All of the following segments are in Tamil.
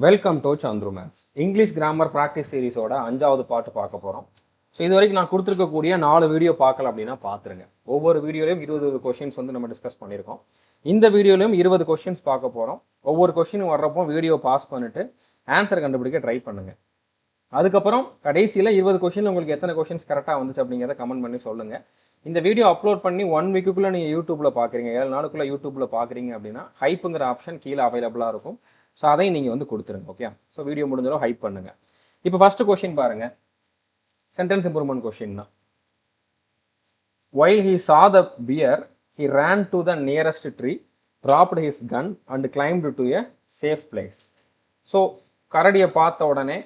Welcome to Chandru maths English grammar practice சீரிஸோட 5வது பாட்டு பார்க்க போகிறோம். ஸோ இது வரைக்கும் நான் கொடுத்துருக்கக்கூடிய 4 வீடியோ பார்க்கல அப்படின்னா பார்த்துருங்க. ஒவ்வொரு வீடியோலையும் 20 கொஷின்ஸ் வந்து நம்ம டிஸ்கஸ் பண்ணியிருக்கோம். இந்த வீடியோலையும் 20 கொஷின்ஸ் பார்க்க போகிறோம். ஒவ்வொரு கொஷினும் வர்றப்போ வீடியோ பாஸ் பண்ணிட்டு ஆன்சர் கண்டுபிடிக்க ட்ரை பண்ணுங்க. அதுக்கப்புறம் கடைசியில் 20 கொஷின் உங்களுக்கு எத்தனை கொஷின்ஸ் கரெக்டாக வந்துச்சு அப்படிங்கிறத கமெண்ட் பண்ணி சொல்லுங்கள். இந்த வீடியோ அப்லோட் பண்ணி 1 வீக்குள்ளே நீங்கள் யூடியூப்பில் பார்க்குறீங்க, 7 நாளுக்குள்ளே யூடியூப்பில் பார்க்குறீங்க அப்படின்னா ஹைப்புங்கிற ஆப்ஷன் கீழே அவைலபிளாக இருக்கும். ஸோ அதையும் நீங்கள் வந்து கொடுத்துருங்க. ஓகே, ஸோ வீடியோ முடிஞ்சாலும் ஹைப் பண்ணுங்க. இப்போ ஃபர்ஸ்ட் கொஸ்டின் பாருங்க, சென்டென்ஸ் இம்ப்ரூவ்மெண்ட் கொஸ்டின் தான். While he saw the bear, he ran to the nearest tree, dropped his gun and climbed to a safe place. So கரடியை பார்த்த உடனே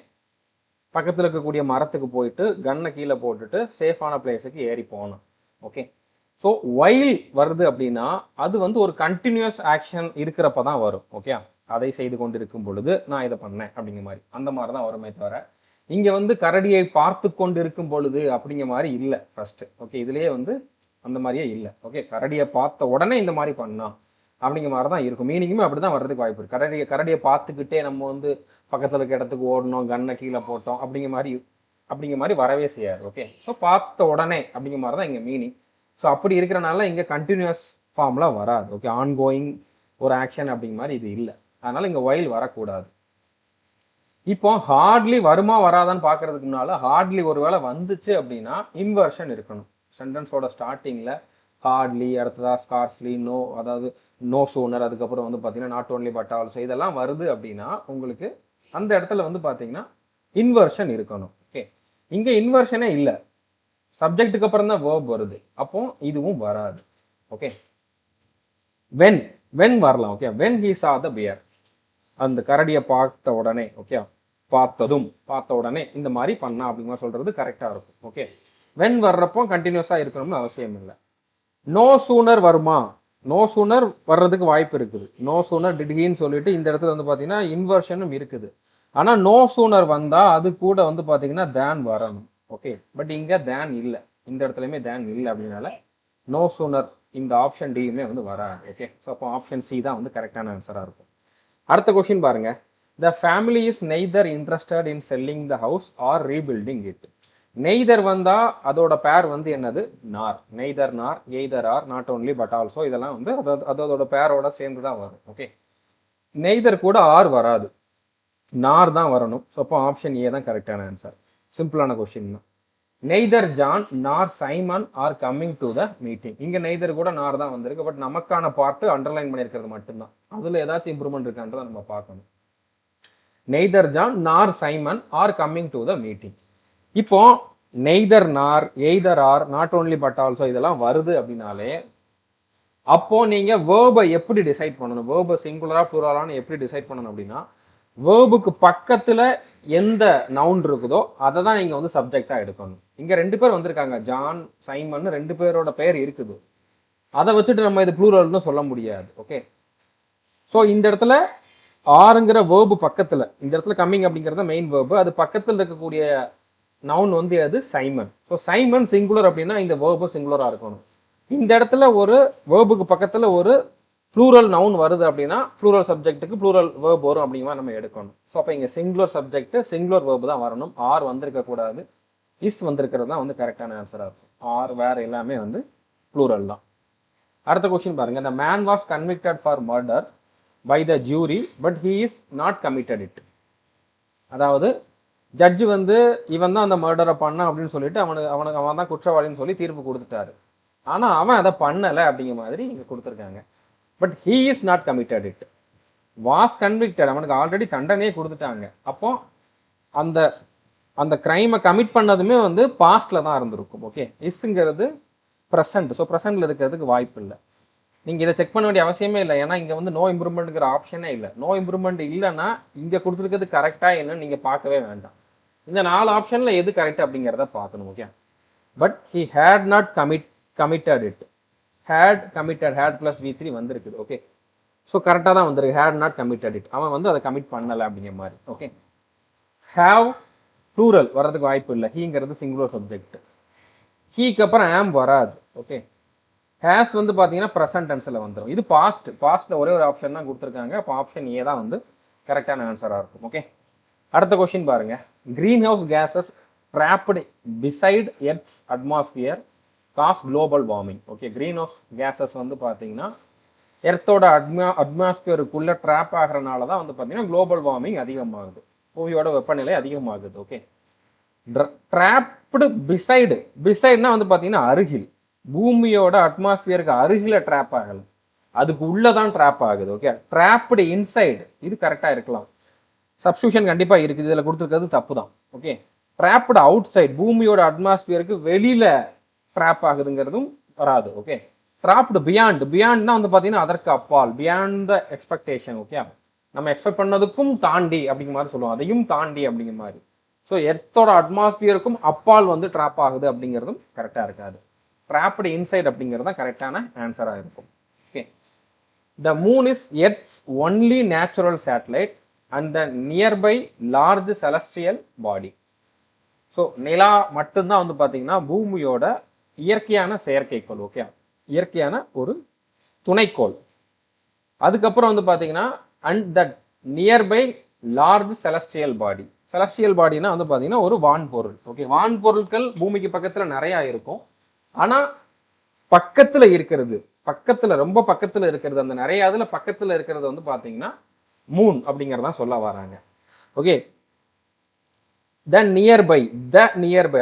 பக்கத்தில் இருக்கக்கூடிய மரத்துக்கு போயிட்டு கன்னை கீழே போட்டுட்டு சேஃபான பிளேஸுக்கு ஏறி போகணும். ஓகே, ஸோ வைல் வருது அப்படின்னா அது வந்து ஒரு கண்டினியூஸ் ஆக்ஷன் இருக்கிறப்ப தான் வரும். ஓகே, அதை செய்து கொண்டிருக்கும் பொழுது நான் இதை பண்ணேன் அப்படிங்கிற மாதிரி அந்த மாதிரி தான் வருமே தவிர இங்கே வந்து கரடியை பார்த்து கொண்டு இருக்கும் பொழுது அப்படிங்கிற மாதிரி இல்லை ஃபர்ஸ்ட். ஓகே, இதுலேயே வந்து அந்த மாதிரியே இல்லை. ஓகே, கரடியை பார்த்த உடனே இந்த மாதிரி பண்ணா அப்படிங்கிற மாதிரி தான் இருக்கும். மீனிங்குமே அப்படி தான் வர்றதுக்கு வாய்ப்பு இருக்குது. கரடியை பார்த்துக்கிட்டே நம்ம வந்து பக்கத்தில் இருக்க இடத்துக்கு ஓடணும், கன்னை கீழே போட்டோம் அப்படிங்கிற மாதிரி வரவே செய்யாது. ஓகே, ஸோ பார்த்த உடனே அப்படிங்கிற மாதிரி தான் இங்கே மீனிங். ஸோ அப்படி இருக்கிறனால இங்கே கண்டினியூஸ் ஃபார்ம்லாம் வராது. ஓகே, ஆன்கோயிங் ஒரு ஆக்ஷன் அப்படிங்கிற மாதிரி இது இல்லை. அதனால இங்கே வைல் வரக்கூடாது. இப்போ ஹார்ட்லி வருமா வராதான்னு பார்க்கறதுக்கு முன்னால ஹார்ட்லி ஒருவேளை வந்துச்சு அப்படின்னா இன்வர்ஷன் இருக்கணும். சென்டென்ஸோட ஸ்டார்டிங்கில் ஹார்ட்லி, அடுத்ததா ஸ்கார்ஸ்லி, நோ, அதாவது நோ சூனர், அதுக்கப்புறம் வந்து பார்த்தீங்கன்னா நாட் ஓன்லி பட் ஆல்சோ, இதெல்லாம் வருது அப்படின்னா உங்களுக்கு அந்த இடத்துல வந்து பார்த்தீங்கன்னா இன்வர்ஷன் இருக்கணும். ஓகே, இங்கே இன்வர்ஷனே இல்லை, சப்ஜெக்ட்டுக்கு அப்புறம் தான் வேர்ப் வருது, அப்போ இதுவும் வராது. ஓகே, வென் வரலாம். Okay, when he saw the pier, அந்த கரடியை பார்த்த உடனே, ஓகே, பார்த்த உடனே இந்த மாதிரி பண்ணா அப்படிங்கிற சொல்றது கரெக்டாக இருக்கும். ஓகே, வென் வர்றப்போ கண்டினியூஸாக இருக்கணும்னு அவசியம் இல்லை. நோ சூனர் வருமா? நோ சூனர் வர்றதுக்கு வாய்ப்பு இருக்குது. நோ சூனர் டிட்ஹின்னு சொல்லிட்டு இந்த இடத்துல வந்து பார்த்தீங்கன்னா இன்வர்ஷனும் இருக்குது. ஆனால் நோ சூனர் வந்தால் அது கூட வந்து பார்த்தீங்கன்னா தேன் வரணும். ஓகே, பட் இங்கே தேன் இல்லை, இந்த இடத்துலையுமே தேன் இல்லை. அப்படின்னால நோ சூனர் இந்த ஆப்ஷன் டியுமே வந்து வராது. ஓகே, ஸோ அப்போ ஆப்ஷன் சி தான் வந்து கரெக்டான ஆன்சராக இருக்கும். அடுத்த கொஸ்டின் பாருங்க, the family is neither interested in selling the house or rebuilding it. Neither வந்தா அதோட பேர் வந்து என்னது? Nor. Neither nor, either or, not only but also, இதெல்லாம் வந்து அதோட பேரோட சேர்ந்து தான் வரும். ஓகே, நெய்தர் கூட ஆர் வராது, நார் தான் வரணும். ஸோ அப்போ ஆப்ஷன் ஏ தான் கரெக்டான ஆன்சர். சிம்பிளான கொஸ்டின் தான். Neither John nor Simon are coming to the meeting. இங்க நெய்தர் கூட நார் தான் வந்திருக்கு, பட் நமக்கான பார்ட் அண்டர்லைன் பண்ணியிருக்கிறது மட்டும்தான். அதுல ஏதாச்சும் இம்ப்ரூவ்மெண்ட் இருக்கான்றதை நம்ம பார்க்கணும். Neither John nor Simon are coming to the meeting. இப்போ neither nor, either or, not only but also இதெல்லாம் வருது அப்படின்னாலே அப்போ நீங்க வேர்பை எப்படி டிசைட் பண்ணணும், வேர்பை சிங்குலரா ப்ளூரலான்னு எப்படி டிசைட் பண்ணணும் அப்படின்னா வேர்புக்கு பக்கத்துல எந்த நவுன் இருக்குதோ அதை தான் நீங்க வந்து சப்ஜெக்டா எடுக்கணும். இங்க 2 பேர் வந்திருக்காங்க, ஜான், சைமன், 2 பேரோட பெயர் இருக்குது. அதை வச்சுட்டு நம்ம இது ப்ளூரல்னு சொல்ல முடியாது. ஓகே, ஸோ இந்த இடத்துல ஆறுங்கிற வேர்பு பக்கத்துல, இந்த இடத்துல கம்மிங் அப்படிங்கிறத மெயின் வேர்பு, அது பக்கத்தில் இருக்கக்கூடிய நவுன் வந்து அது சைமன். ஸோ சைமன் சிங்குலர் அப்படின்னா இந்த வேர்பு சிங்குலரா இருக்கணும். இந்த இடத்துல ஒரு வேர்புக்கு பக்கத்துல ஒரு ப்ளூரல் நவுன் வருது அப்படின்னா ப்ளூரல் சப்ஜெக்ட்டுக்கு ப்ளூரல் வேர்ப் வரும் அப்படிங்கிற நம்ம எடுக்கணும். ஸோ அப்போ இங்கே சிங்குலர் சப்ஜெக்ட் சிங்குலர் வேர்பு தான் வரணும். ஆர் வந்திருக்க கூடாது, இஸ் வந்திருக்கிறது தான் வந்து கரெக்டான ஆன்சராக இருக்கும். ஆர் வேற எல்லாமே வந்து ப்ளூரல் தான். அடுத்த கொஸ்டின் பாருங்க, the man was convicted for murder by the jury but he is not committed it. அதாவது ஜட்ஜு வந்து இவன் தான் அந்த மர்டரை பண்ண அப்படின்னு சொல்லிட்டு அவன் தான் குற்றவாளின்னு சொல்லி தீர்ப்பு கொடுத்துட்டாரு. ஆனால் அவன் அதை பண்ணலை அப்படிங்கிற மாதிரி இங்கே கொடுத்துருக்காங்க. But he is not committed it. Was convicted, அவனுக்கு ஆல்ரெடி தண்டனையே கொடுத்துட்டாங்க. அப்போ அந்த அந்த கிரைமை கமிட் பண்ணதுமே வந்து பாஸ்ட்ல தான் இருந்திருக்கும். ஓகே, இஸ்ங்கிறது ப்ரெசன்ட். ஸோ ப்ரெசன்ட்ல இருக்கிறதுக்கு வாய்ப்பு இல்லை. நீங்கள் இதை செக் பண்ண வேண்டிய அவசியமே இல்லை, ஏன்னா இங்கே வந்து நோ இம்ப்ரூவ்மெண்ட்ங்கிற ஆப்ஷனே இல்லை. நோ இம்ப்ரூவ்மெண்ட் இல்லைன்னா இங்கே கொடுத்துருக்கிறது கரெக்டாக என்னன்னு நீங்கள் பார்க்கவே வேண்டாம். இந்த 4 ஆப்ஷனில் எது கரெக்ட் அப்படிங்கிறத பார்க்கணும். Okay, but he had not committed it. Had committed, had plus V3 வந்திருக்குது. ஓகே, ஸோ கரெக்டாக தான் வந்திருக்கு. ஹேட் நாட் கமிட்டட் இட், அவன் வந்து அதை கமிட் பண்ணலை அப்படிங்கிற மாதிரி. ஓகே, ஹேவ் ப்ளூரல் வர்றதுக்கு வாய்ப்பு இல்லை, ஹீங்கிறது சிங்குலர் சப்ஜெக்ட். ஹீக்கு அப்புறம் ஆம் வராது. ஓகே, ஹேஸ் வந்து பார்த்தீங்கன்னா ப்ரெசன்ட் டென்ஸில் வந்துடும். இது பாஸ்ட்டில் ஒரே ஒரு ஆப்ஷன் தான் கொடுத்துருக்காங்க. அப்போ ஆப்ஷன் ஏ தான் வந்து கரெக்டான ஆன்சராக இருக்கும். ஓகே, அடுத்த கொஸ்டின் பாருங்க. Green house gases trapped beside earth's atmosphere cause global warming. Okay, green house gases வந்து பார்த்தீங்கன்னா எர்த்தோட அட்மாஸ்பியருக்குள்ள ட்ராப் ஆகிறனால தான் வந்து பார்த்தீங்கன்னா குளோபல் வார்மிங் அதிகமாகுது, புவியோட வெப்பநிலை அதிகமாகுது. ஓகே, ட்ராப்டு பிசைடுனா வந்து பார்த்தீங்கன்னா அருகில், பூமியோட அட்மாஸ்பியருக்கு அருகில ட்ராப் ஆகலை, அதுக்கு உள்ளதான் ட்ராப் ஆகுது. ஓகே, ட்ராப்டு இன்சைடு இது கரெக்டாக இருக்கலாம், சப்ஸ்டியூஷன் கண்டிப்பாக இருக்குது, இதில் கொடுத்துருக்கிறது தப்பு தான். ஓகே, ட்ராப்டு அவுட் சைட், பூமியோட அட்மாஸ்பியருக்கு வெளியில ட்ராப் ஆகுதுங்கிறதும் வராது. ஓகே, ட்ராப்டு பியாண்ட்னா வந்து பார்த்தீங்கன்னா அதற்கு அப்பால், பியாண்ட் த எக்ஸ்பெக்டேஷன். ஓகே, நம்ம எக்ஸ்பெக்ட் பண்ணதுக்கும் தாண்டி அப்படிங்கிற மாதிரி சொல்லுவோம், அதையும் தாண்டி அப்படிங்கிற மாதிரி. ஸோ எர்த்தோட அட்மாஸ்பியருக்கும் அப்பால் வந்து ட்ராப் ஆகுது அப்படிங்கிறதும் கரெக்டாக இருக்காது. ட்ராப்டு இன்சைட் அப்படிங்கிறது தான் கரெக்டான ஆன்சராக இருக்கும். Okay, the moon is earth's only natural satellite and the nearby large celestial body. So நிலா மட்டும்தான் வந்து பார்த்தீங்கன்னா பூமியோட இயற்கையான செயற்கைக்கோள். ஓகே, இயற்கையான ஒரு துணைக்கோள். அதுக்கப்புறம் வந்து பார்த்தீங்கன்னா and that nearby large celestial body. Celestial பாடினா வந்து பார்த்தீங்கன்னா ஒரு வான்பொருள். ஓகே, வான்பொருட்கள் பூமிக்கு பக்கத்தில் நிறையா இருக்கும், ஆனால் பக்கத்தில் இருக்கிறது, ரொம்ப பக்கத்தில் இருக்கிறது, அந்த நிறைய அதில் பக்கத்தில் இருக்கிறது வந்து பார்த்தீங்கன்னா மூன் அப்படிங்கிறதான் சொல்ல வராங்க. ஓகே, த நியர்பை,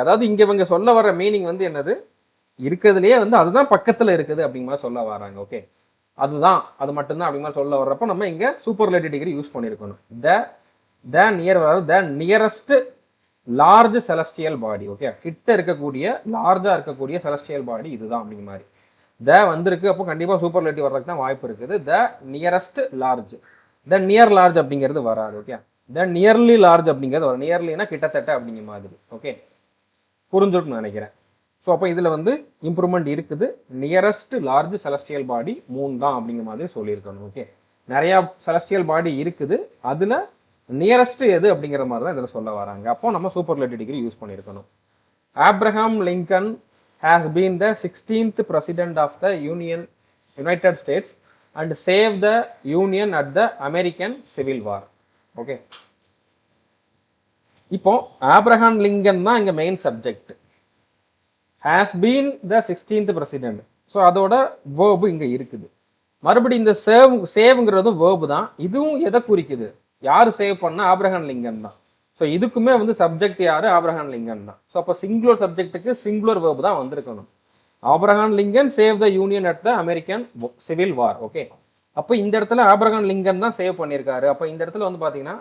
அதாவது இங்க இவங்க சொல்ல வர மீனிங் வந்து என்னது, இருக்கிறதுலையே வந்து அதுதான் பக்கத்தில் இருக்குது அப்படிங்கிற மாதிரி சொல்ல வராங்க. ஓகே, அதுதான், அது மட்டும்தான் அப்படிங்கிற மாதிரி சொல்ல வர்றப்போ நம்ம இங்க சூப்பர்லேட்டிவ் டிகிரி யூஸ் பண்ணியிருக்கணும். The nearest large celestial body. Okay, கிட்ட இருக்கக்கூடிய லார்ஜா இருக்கக்கூடிய செலஸ்டியல் பாடி இதுதான் அப்படிங்கிற மாதிரி வந்திருக்கு. அப்போ கண்டிப்பா சூப்பர்லேட்டிவ் வர்றதுக்கு தான் வாய்ப்பு இருக்குது. The nearest large, the near large அப்படிங்கிறது வராது. ஓகே, த நியர்லி லார்ஜ் அப்படிங்கிறது வரும், நியர்லினா கிட்டத்தட்ட அப்படிங்கிற மாதிரி. ஓகே, புரிஞ்சுட்டுன்னு நினைக்கிறேன். ஸோ அப்போ இதில் வந்து இம்ப்ரூவ்மெண்ட் இருக்குது. நியரஸ்ட் லார்ஜ் செலஸ்டியல் பாடி மூன் தான் அப்படிங்கிற மாதிரி சொல்லியிருக்கணும். ஓகே, நிறையா செலஸ்டியல் பாடி இருக்குது, அதில் நியரஸ்ட் எது அப்படிங்கிற மாதிரி தான் இதில் சொல்ல வராங்க. அப்போ நம்ம சூப்பர்லேட்டிவ் டிகிரி யூஸ் பண்ணியிருக்கணும். Abraham Lincoln has been the 16th president of the United States and saved the Union at the American Civil War. Okay, இப்போ ஆப்ரஹாம் லிங்கன் தான் இங்க main subject. has been the 16th president. So அதோட வேர்பு இங்க இருக்குது. மறுபடியும் இந்த சேவ்ங்கிறதும் வேர்பு தான். இதுவும் எதை குறிக்குது, யாரு சேவ் பண்ணா, ஆப்ரஹாம் லிங்கன் தான். ஸோ இதுக்குமே வந்து சப்ஜெக்ட் யாரு, ஆப்ரஹாம் லிங்கன் தான். ஸோ அப்போ சிங்குலர் சப்ஜெக்ட்டுக்கு சிங்குலர் வேர்பு தான் வந்திருக்கணும். Abraham Lincoln save the union at the American civil war. Okay, அப்போ இந்த இடத்துல ஆப்ரஹாம் லிங்கன் தான் சேவ் பண்ணியிருக்காரு. அப்போ இந்த இடத்துல வந்து பார்த்தீங்கன்னா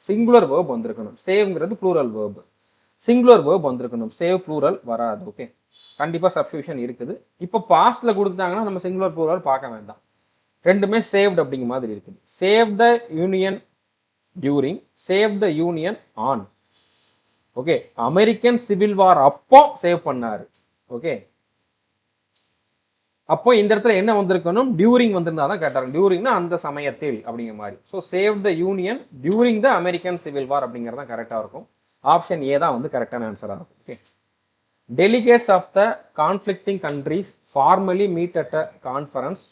சிங்குலர் வேர்ப் வந்திருக்கணும். சேவ்ங்கிறது ப்ளூரல் வேர்பு, சிங்குலர் வேர்ப் வந்திருக்கணும், சேவ் ப்ளூரல் வராது. ஓகே, கண்டிப்பாக சப்ஸ்டியூஷன் இருக்குது. இப்போ பாஸ்ட்ல கொடுத்தாங்கன்னா நம்ம சிங்குலர் ப்ளூரல் பார்க்க வேண்டாம், ரெண்டுமே சேவ்ட் அப்படிங்கிற மாதிரி இருக்குது. Save the union during, save the union on. Okay, American civil war அப்போ சேவ் பண்ணாரு. ஓகே, அப்போ இந்த இடத்துல என்ன வந்திருக்கணும், டியூரிங் வந்திருந்தா தான் கேட்டாங்க. டியூரிங்னா அந்த சமயத்தில் அப்படிங்கிற மாதிரி. So save the union during the American civil war அப்படிங்கிறது தான் கரெக்டாக இருக்கும். ஆப்ஷன் ஏ தான் வந்து கரெக்டான ஆன்சராக இருக்கும். Okay, delegates of the conflicting countries formally meet at a conference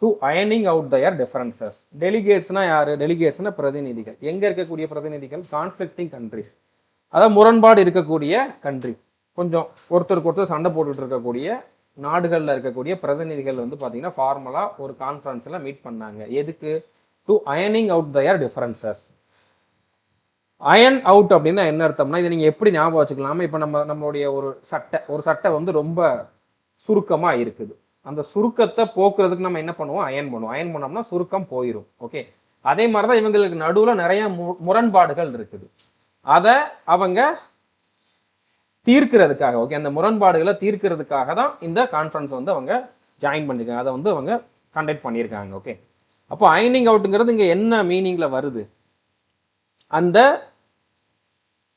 to அயனிங் அவுட் தயர் டிஃபரன்சஸ். டெலிகேட்ஸ்னா யாரு, டெலிகேட்ஸ்னா பிரதிநிதிகள். எங்க இருக்கக்கூடிய பிரதிநிதிகள், கான்ஃப்ளிக்டிங் கண்ட்ரிஸ், அதாவது முரண்பாடு இருக்கக்கூடிய கண்ட்ரி, கொஞ்சம் ஒருத்தருக்கு ஒருத்தர் சண்டை போட்டுட்டு இருக்கக்கூடிய நாடுகளில் இருக்கக்கூடிய பிரதிநிதிகள் வந்து பார்த்தீங்கன்னா ஃபார்மலா ஒரு கான்ஃபரன்ஸில் மீட் பண்ணாங்க. எதுக்கு, டு அயனிங் out their differences. Iron out அப்படின்னா என்ன அர்த்தம்னா, இதை நீங்கள் எப்படி ஞாபகம் வச்சுக்கலாமா, இப்போ நம்மளுடைய ஒரு சட்டை வந்து ரொம்ப சுருக்கமாக இருக்குது, அந்த சுருக்கத்தை போக்குறதுக்கு நம்ம என்ன பண்ணுவோம், அயன் பண்ணுவோம். அயன் பண்ணோம்னா சுருக்கம் போயிடும். ஓகே, அதே மாதிரி தான் இவங்களுக்கு நடுவில் நிறைய முரண்பாடுகள் இருக்குது, அதை அவங்க தீர்க்கிறதுக்காக, ஓகே, அந்த முரண்பாடுகளை தீர்க்கிறதுக்காக தான் இந்த கான்ஃபரன்ஸ் வந்து அவங்க ஜாயின் பண்ணிருக்காங்க, அதை வந்து அவங்க கண்டக்ட் பண்ணியிருக்காங்க. ஓகே, அப்போ அயனிங் அவுட்டுங்கிறது இங்கே என்ன மீனிங்ல வருது, அந்த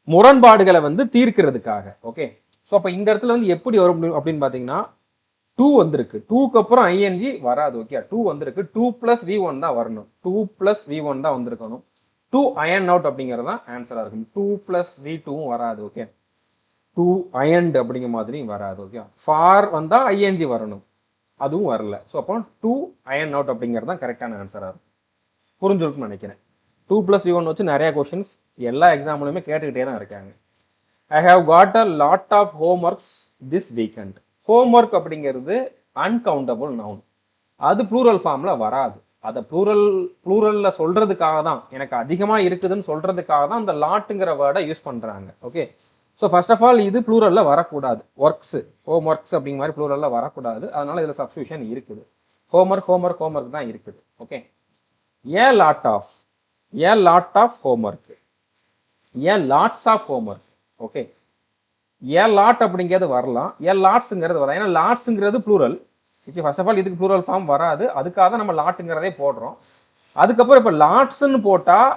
முரண்பாடுகளை வந்து தீர்க்கிறதுக்காக. ஓகே, ஸோ அப்போ இந்த இடத்துல வந்து எப்படி வரும் அப்படின்னு பார்த்தீங்கன்னா, 2 வந்திருக்கு, 2க்கு அப்புறம் ஐஎன்ஜி வராது. ஓகே, 2 வந்திருக்கு, 2 + V1 தான் வரணும், 2 + V1 தான் வந்திருக்கணும். 2 அயன் அவுட் அப்படிங்கிறது தான் ஆன்சராக இருக்கும். 2 + V2வும் வராது. ஓகே, 2 அயன்டு அப்படிங்கிற மாதிரியும் வராது. ஓகே, ஃபார் வந்தால் ஐஎன்ஜி வரணும், அதுவும் வரல. ஸோ அப்போ 2 அயன் அவுட் அப்படிங்கிறது தான் கரெக்டான ஆன்சராக இருக்கும். புரிஞ்சிருக்குன்னு நினைக்கிறேன். 2+V1 வச்சு நிறைய கொஷின்ஸ் எல்லா எக்ஸாம்லையுமே கேட்டுக்கிட்டே தான் இருக்காங்க. I have got a lot of homeworks this weekend. Homework அப்படிங்கிறது அன்கவுண்டபிள் நவுன், அது ப்ளூரல் ஃபார்மில் வராது. அதை ப்ளூரலில் சொல்கிறதுக்காக தான், எனக்கு அதிகமாக இருக்குதுன்னு சொல்கிறதுக்காக தான் அந்த லாட்டுங்கிற வேர்டை யூஸ் பண்ணுறாங்க. Okay, so first of all இது ப்ளூரலில் வரக்கூடாது. ஒர்க்ஸு, ஹோம் ஒர்க்ஸ் அப்படிங்கிற மாதிரி ப்ளூரலில் வரக்கூடாது. அதனால் இதில் சப்ஸ்டியூஷன் இருக்குது. ஹோம்ஒர்க் தான் இருக்குது. Okay, a lot of homework, a lots of homework. Okay, a lot அப்படிங்கிறது வரலாம், ஏ லாட்ஸுங்கிறது வரலாம். ஏன்னா லாட்ஸுங்கிறது plural. Okay, first of all இதுக்கு ப்ளூரல் ஃபார்ம் வராது, அதுக்காக தான் நம்ம லாட்டுங்கிறதே போடுறோம். அதுக்கப்புறம் இப்போ லாட்ஸ்ன்னு போட்டால்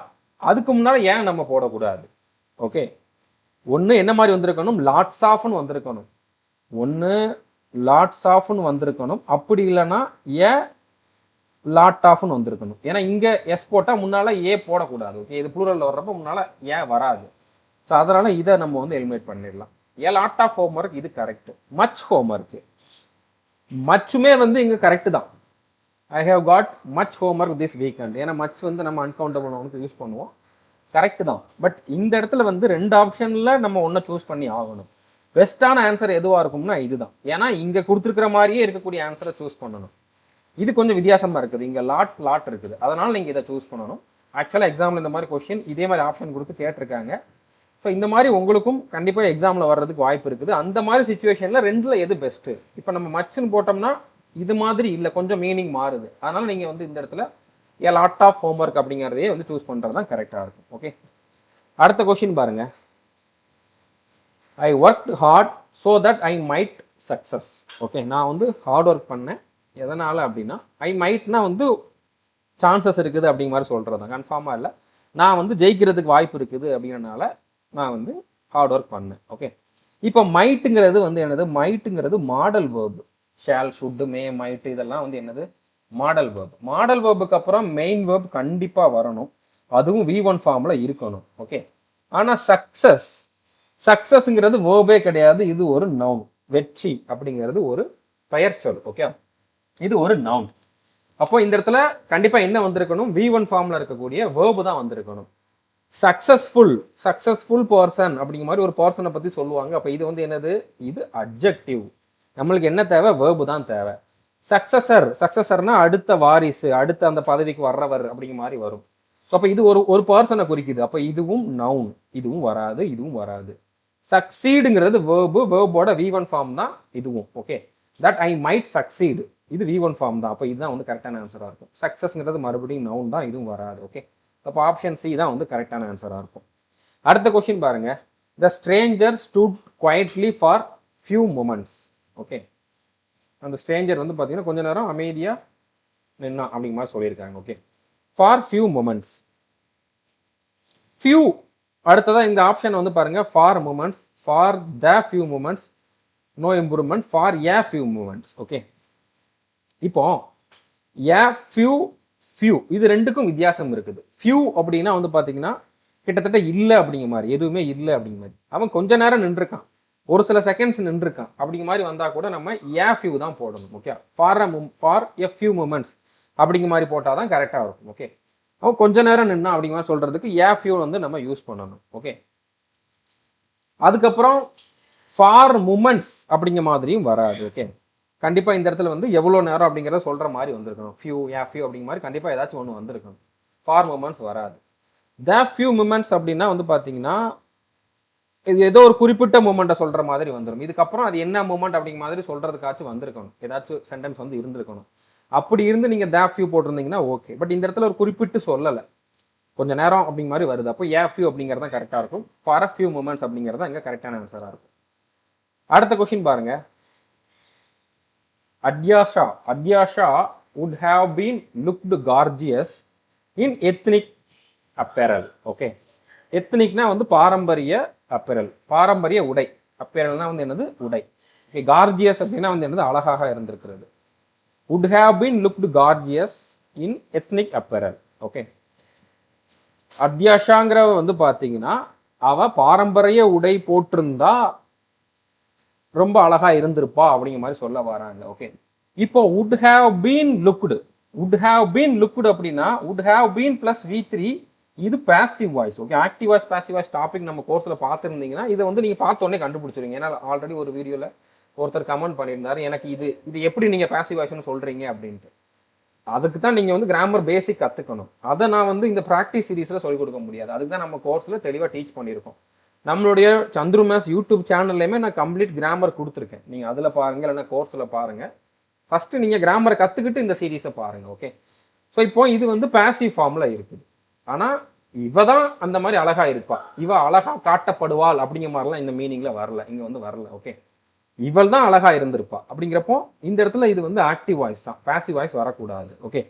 அதுக்கு முன்னால் ஏன் நம்ம போடக்கூடாது? ஓகே, ஒன்று என்ன மாதிரி வந்திருக்கணும், லாட்ஸ் ஆஃப்னு வந்திருக்கணும். ஒன்று லாட்ஸ் ஆஃப்னு வந்திருக்கணும், அப்படி இல்லைன்னா ஏ லாட் ஆஃப்னு வந்திருக்கணும். ஏன்னா இங்கே எஸ் போட்டால் முன்னால் ஏ போடக்கூடாது. ஓகே, இது ப்ளூரலில் வர்றப்போ முன்னால் ஏன் வராது. ஸோ அதனால் இதை நம்ம வந்து எலிமினேட் பண்ணிடலாம். ஏ லாட் ஆஃப் ஹோம்ஒர்க் இது கரெக்ட். மச் ஹோம்ஒர்க், மச்சுமே வந்து இங்கே கரெக்டு தான். I have God much homework this weekend. ஏன்னா மச் வந்து நம்ம அன்கவுண்டபிள் நவுனுக்கு யூஸ் பண்ணுவோம், கரெக்டு தான். பட் இந்த இடத்துல வந்து 2 ஆப்ஷனில் நம்ம ஒன்றை சூஸ் பண்ணி ஆகணும். பெஸ்ட்டான ஆன்சர் எதுவாக இருக்கும்னா இதுதான். ஏன்னா இங்கே கொடுத்துருக்கிற மாதிரியே இருக்கக்கூடிய ஆன்சரை சூஸ் பண்ணணும். இது கொஞ்சம் வித்தியாசமாக இருக்குது, இங்கே லாட் இருக்குது, அதனால் நீங்கள் இதை சூஸ் பண்ணணும். ஆக்சுவலாக எக்ஸாமில் இந்த மாதிரி கொஸ்டின் இதே மாதிரி ஆப்ஷன் கொடுத்து கேட்டிருக்காங்க. ஸோ இந்த மாதிரி உங்களுக்கும் கண்டிப்பாக எக்ஸாமில் வர்றதுக்கு வாய்ப்பு இருக்குது. அந்த மாதிரி சுச்சுவேஷனில் 2ல் எது பெஸ்ட்டு? இப்போ நம்ம மச்சுன்னு போட்டோம்னா இது மாதிரி இல்லை, கொஞ்சம் மீனிங் மாறுது. அதனால் நீங்கள் வந்து இந்த இடத்துல ஏ லாட் ஆஃப் ஹோம்ஒர்க் அப்படிங்கிறதையே வந்து சூஸ் பண்ணுறது தான் கரெக்டாக இருக்கும். ஓகே, அடுத்த கொஸ்டின் பாருங்க. I work hard so that I might success. Okay, நான் வந்து ஹார்ட் ஒர்க் பண்ணேன், எதனால் அப்படின்னா ஐ மைட்னா வந்து சான்சஸ் இருக்குது அப்படிங்கிற மாதிரி சொல்கிறது தான், கன்ஃபார்மாக இல்லை. நான் வந்து ஜெயிக்கிறதுக்கு வாய்ப்பு இருக்குது அப்படிங்கிறனால நான் வந்து ஹார்ட் ஒர்க் பண்ணேன். ஓகே, இப்போ மைட்டுங்கிறது வந்து என்னது? மைட்டுங்கிறது மாடல் வேர்பு. ஷால், ஷுட், மே, மைட்டு இதெல்லாம் வந்து என்னது? Model verb. மாடல் வேர்புக்கு அப்புறம் மெயின் வேர்ப் கண்டிப்பாக வரணும், அதுவும் V1 ஃபார்மில் இருக்கணும். ஓகே, ஆனால் சக்ஸஸ்ங்கிறது வேர்பே கிடையாது, இது ஒரு நவுன். வெற்றி அப்படிங்கிறது ஒரு பெயர் சொல். ஓகே, இது ஒரு நவுன். அப்போ இந்த இடத்துல கண்டிப்பாக என்ன வந்திருக்கணும்? V1 ஃபார்மில் இருக்கக்கூடிய வேர்பு தான் வந்திருக்கணும். சக்சஸ்ஃபுல் பர்சன் அப்படிங்கிற மாதிரி ஒரு பர்சனை பற்றி சொல்லுவாங்க. அப்போ இது வந்து என்னது? இது அட்ஜெக்டிவ். நம்மளுக்கு என்ன தேவை? வேர்பு தான் தேவை. சக்சஸர்னா அடுத்த வாரிசு, அடுத்த அந்த பதவிக்கு வர்றவர் அப்படிங்கிற மாதிரி வரும். அப்போ இது ஒரு பர்சனை குறிக்குது. அப்போ இதுவும் நவுன், இதுவும் வராது, இதுவும் வராது. சக்சீடுங்கிறது வேர்பு, வேர்போட V1 ஃபார்ம் தான் இதுவும். Okay, that I might succeed, இது V1 ஃபார்ம் தான். அப்போ இதுதான் வந்து கரெக்டான ஆன்சராக இருக்கும். சக்சஸ்ங்கிறது மறுபடியும் நவுன் தான், இதுவும் வராது. ஓகே, அப்போ ஆப்ஷன் சி தான் வந்து கரெக்டான ஆன்சராக இருக்கும். அடுத்த கொஸ்டின் பாருங்க. The stranger stood quietly for few moments. Okay, அந்த ஸ்ட்ரேஞ்சர் வந்து பார்த்தீங்கன்னா கொஞ்ச நேரம் அமைதியாக நின்னா அப்படிங்கிற மாதிரி சொல்லியிருக்காங்க. Okay, for few moments. Few அடுத்ததான் இந்த ஆப்ஷன் வந்து பாருங்க. For moments, for the few moments, no improvement, for a few moments. Okay, இப்போ ஏ ஃபியூ இது ரெண்டுக்கும் வித்தியாசம் இருக்குது. ஃபியூ அப்படின்னா வந்து பார்த்தீங்கன்னா கிட்டத்தட்ட இல்லை அப்படிங்கிற மாதிரி, எதுவுமே இல்லை அப்படிங்கிற மாதிரி. அவன் கொஞ்ச நேரம் நின்றுருக்கான், ஒரு சில செகண்ட்ஸ் நின்றுருக்கான் அப்படிங்கிற மாதிரி வந்தால் கூட நம்ம ஏ ஃபியூ தான் போடணும். Okay, for a few moments அப்படிங்கிற மாதிரி போட்டால் தான் கரெக்டாக இருக்கும். ஓகே, அவன் கொஞ்ச நேரம் நின்னா அப்படிங்கிற மாதிரி சொல்கிறதுக்கு ஏ ஃபியூ வந்து நம்ம யூஸ் பண்ணணும். ஓகே, அதுக்கப்புறம் ஃபார் மூமெண்ட்ஸ் அப்படிங்கிற மாதிரியும் வராது. ஓகே, கண்டிப்பாக இந்த இடத்துல வந்து எவ்வளோ நேரம் அப்படிங்கிறத சொல்கிற மாதிரி வந்திருக்கணும். ஃபியூ அப்படிங்கிற மாதிரி கண்டிப்பாக ஏதாச்சும் ஒன்று வந்திருக்கணும். ஃபார் மூமெண்ட்ஸ் வராது. த ஃபியூ மூமெண்ட்ஸ் அப்படின்னா வந்து பார்த்தீங்கன்னா இது ஏதோ ஒரு குறிப்பிட்ட மூமெண்ட்டை சொல்கிற மாதிரி வந்துடும். இதுக்கப்புறம் அது என்ன மூமெண்ட் அப்படிங்கிற மாதிரி சொல்கிறதுக்காச்சும் வந்திருக்கணும், ஏதாச்சும் சென்டென்ஸ் வந்து இருந்திருக்கணும். அப்படி இருந்து நீங்கள் த ஃபியூ போட்டிருந்தீங்கன்னா ஓகே. பட் இந்த இடத்துல ஒரு குறிப்பிட்டு சொல்லலை, கொஞ்சம் நேரம் அப்படிங்கிற மாதிரி வருது. அப்போ ஏ ஃபியூ அப்படிங்கிறது தான் கரெக்டாக இருக்கும். ஃபார் அ ஃபியூ மூமெண்ட்ஸ் அப்படிங்கிறது தான் இங்கே கரெக்டான ஆன்சராக இருக்கும். அடுத்த கொஸ்டின் பாருங்க. Adyasha would have been looked gorgeous in ethnic apparel. Okay, எத்னிக்னா வந்து பாரம்பரிய அப்பரல், பாரம்பரிய உடை. அப்பரல்னா வந்து என்னது? உடை. ஓகே, கார்ஜியஸ் அப்படின்னா வந்து என்னது? அழகாக இருந்திருக்கிறது. would have been looked gorgeous in ethnic apparel. Okay, அத்யாஷாங்கிறவ வந்து பார்த்தீங்கன்னா அவ பாரம்பரிய உடை போட்டிருந்தா ரொம்ப அழகா இருந்திருப்பா அப்படிங்கிற மாதிரி சொல்ல வராங்க. ஓகே, இப்போ would have been looked அப்படின்னா would have been plus V3 இது passive voice. Okay, active voice passive voice topic நம்ம கோர்ஸில் பார்த்துருந்தீங்கன்னா இதை வந்து நீங்கள் பார்த்த உடனே கண்டுபிடிச்சிருங்க. ஏன்னா ஆல்ரெடி ஒரு வீடியோவில் ஒருத்தர் கமெண்ட் பண்ணியிருந்தாரு, எனக்கு இது எப்படி நீங்கள் பாசிவ் வாய்ஸ்னு சொல்கிறீங்க அப்படின்ட்டு. அதுக்கு தான் நீங்கள் வந்து கிராமர் பேசிக் கற்றுக்கணும். அதை நான் வந்து இந்த ப்ராக்டிஸ் சீரீஸில் சொல்லிக் கொடுக்க முடியாது. அதுக்கு தான் நம்ம கோர்ஸில் தெளிவாக டீச் பண்ணியிருக்கோம். நம்மளுடைய சந்துரு மேத்ஸ் யூடியூப் சேனல்லையுமே நான் கம்ப்ளீட் கிராமர் கொடுத்துருக்கேன். நீங்கள் அதில் பாருங்கள், இல்லைன்னா கோர்ஸில் பாருங்கள். ஃபஸ்ட்டு நீங்கள் கிராமரை கற்றுக்கிட்டு இந்த சீரீஸை பாருங்கள். ஓகே, ஸோ இப்போ இது வந்து பாசிவ் ஃபார்மில் இருக்குது. ஆனால் இவ தான் அந்த மாதிரி அழகா இருப்பா, இவ அழகா காட்டப்படுவாள் அப்படிங்கிற மாதிரிலாம் இந்த மீனிங்ல வரல, இங்க வந்து வரல. ஓகே, இவள் தான் அழகா இருந்திருப்பா அப்படிங்கிறப்போ இந்த இடத்துல இது வந்து ஆக்டிவ் வாய்ஸ் தான், பாசிவ் வாய்ஸ் வரக்கூடாது. ஓகே,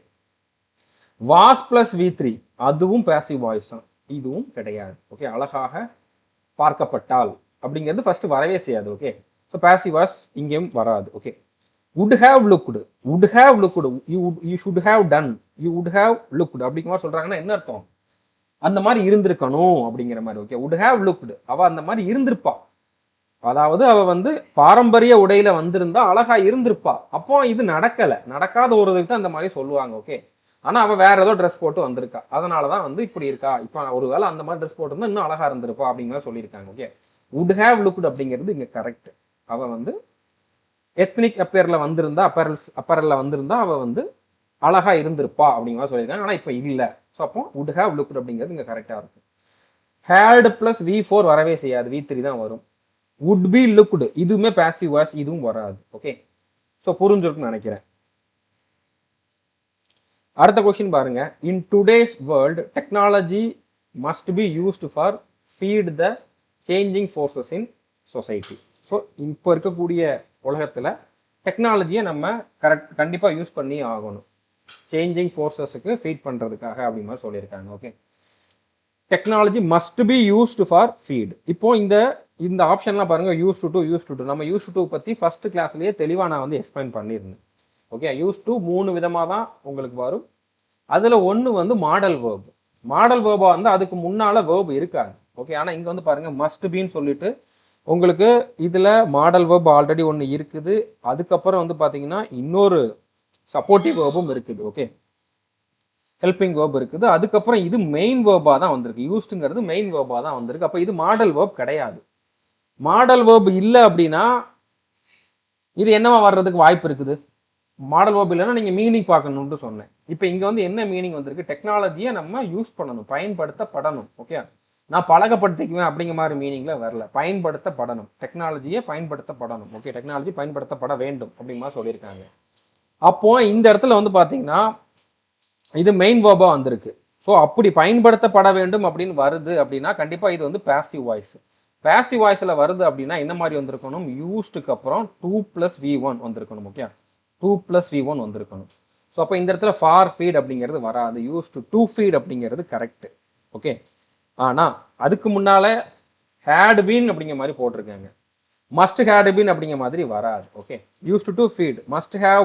வாஸ் பிளஸ் V3 அதுவும் பாசிவ் வாய்ஸ் தான், இதுவும் கிடையாது. ஓகே, அழகாக பார்க்கப்பட்டால் அப்படிங்கிறது ஃபர்ஸ்ட் வரவே செய்யாது. ஓகே, ஸோ பாசிவ் வாய்ஸ் இங்கேயும் வராது. Okay, would have looked, you should have done, you would have looked அப்படிங்கிற மாதிரி சொல்றாங்கன்னா என்ன அர்த்தம்? அந்த மாதிரி இருந்திருக்கணும் அப்படிங்கிற மாதிரி. ஓகே, would have looked, அவ அந்த மாதிரி இருந்திருப்பா, அதாவது அவ வந்து பாரம்பரிய உடையில வந்திருந்தா அழகா இருந்திருப்பா. அப்போ இது நடக்காத ஒரு இதுக்கு தான் அந்த மாதிரி சொல்லுவாங்க. ஓகே, ஆனா அவ வேற ஏதோ ட்ரெஸ் போட்டு வந்திருக்கா, அதனாலதான் வந்து இப்படி இருக்கா. இப்ப ஒருவேளை அந்த மாதிரி ட்ரெஸ் போட்டிருந்தா இன்னும் அழகா இருந்திருப்பா அப்படிங்கிற சொல்லியிருக்காங்க. ஓகே, would have looked அப்படிங்கிறது இங்க கரெக்ட். அவ வந்து எத்னிக் அப்பேர்ல வந்திருந்தா, அப்பரல்ல வந்திருந்தா அவ வந்து அழகா இருந்திருப்பா அப்படிங்கிற மாதிரி சொல்லியிருக்காங்க. ஆனா இப்ப இல்ல. ஸோ அப்போ would have looked அப்படிங்கிறது இங்க கரெக்டா இருக்கும். had பிளஸ் V4 வரவே செய்யாது, V3 தான் வரும். would be looked இதுவுமே பாசிவ் வாய்ஸ், இதுவும் வராது. ஓகே, ஸோ புரிஞ்சிருக்குன்னு நினைக்கிறேன். அடுத்த கொஸ்டின் பாருங்க. In today's world technology must be used for feed the changing forces in society. So இப்போ இருக்கக்கூடிய உலகத்தில் டெக்னாலஜியை நம்ம கண்டிப்பாக யூஸ் பண்ணி ஆகணும், சேஞ்சிங் ஃபோர்ஸஸுக்கு ஃபீட் பண்ணுறதுக்காக அப்படிங்கிற மாதிரி சொல்லியிருக்காங்க. Okay, technology must be used for feed. இப்போ இந்த ஆப்ஷன்லாம் பாருங்க, யூஸ் டு நம்ம யூஸ் டு பற்றி ஃபர்ஸ்ட் கிளாஸ்லேயே தெளிவாக நான் வந்து எக்ஸ்பிளைன் பண்ணியிருந்தேன். ஓகே, யூஸ் டு 3 விதமாக தான் உங்களுக்கு வரும். அதில் ஒன்று வந்து மாடல் வேர்பு. மாடல் வேர்பாக வந்து அதுக்கு முன்னால் வேர்பு இருக்காது. ஓகே, ஆனால் இங்கே வந்து பாருங்கள் மஸ்ட் பின்னு சொல்லிட்டு உங்களுக்கு இதில் மாடல் வேர்ப் ஆல்ரெடி ஒன்று இருக்குது. அதுக்கப்புறம் வந்து பார்த்தீங்கன்னா இன்னொரு சப்போர்ட்டிவ் வேர்பும் இருக்குது. ஓகே, ஹெல்பிங் வேர்ப் இருக்குது. அதுக்கப்புறம் இது மெயின் வேர்பாக தான் வந்திருக்கு, யூஸ்டுங்கிறது மெயின் வேர்பாக தான் வந்திருக்கு. அப்போ இது மாடல் வேர்ப் கிடையாது. மாடல் வேர்ப் இல்லை அப்படின்னா இது என்னவா வர்றதுக்கு வாய்ப்பு இருக்குது? மாடல் வேர்ப் இல்லைன்னா நீங்கள் மீனிங் பார்க்கணும்னு சொன்னேன். இப்போ இங்கே வந்து என்ன மீனிங் வந்திருக்கு? டெக்னாலஜியை நம்ம யூஸ் பண்ணணும், பயன்படுத்தப்படணும். ஓகே, நான் பழக்கப்படுத்திக்குவேன் அப்படிங்கிற மாதிரி மீனிங்ல வரல, பயன்படுத்தப்படணும், டெக்னாலஜியை பயன்படுத்தப்படணும். ஓகே, டெக்னாலஜி பயன்படுத்தப்பட வேண்டும் அப்படிங்கிற மாதிரி சொல்லியிருக்காங்க. அப்போ இந்த இடத்துல வந்து பார்த்தீங்கன்னா இது மெயின் வேர்பா வந்திருக்கு. ஸோ அப்படி பயன்படுத்தப்பட வேண்டும் அப்படின்னு வருது அப்படின்னா கண்டிப்பாக இது வந்து பாசிவ் வாய்ஸ். பாசிவ் வாய்ஸில் வருது அப்படின்னா என்ன மாதிரி வந்திருக்கணும்? யூஸ்டுக்கு அப்புறம் 2 + V1 வந்திருக்கணும். ஓகே, 2 + V1 வந்திருக்கணும். ஸோ அப்போ இந்த இடத்துல ஃபார் ஃபீட் அப்படிங்கிறது வராது, யூஸ்டு டு ஃபீட் அப்படிங்கிறது கரெக்ட். ஓகே, ஆனால் அதுக்கு முன்னால ஹேட் பீன் அப்படிங்கிற மாதிரி போட்டிருக்காங்க, மஸ்ட் ஹேட் பீன் அப்படிங்கிற மாதிரி வராது. Okay, used to feed must have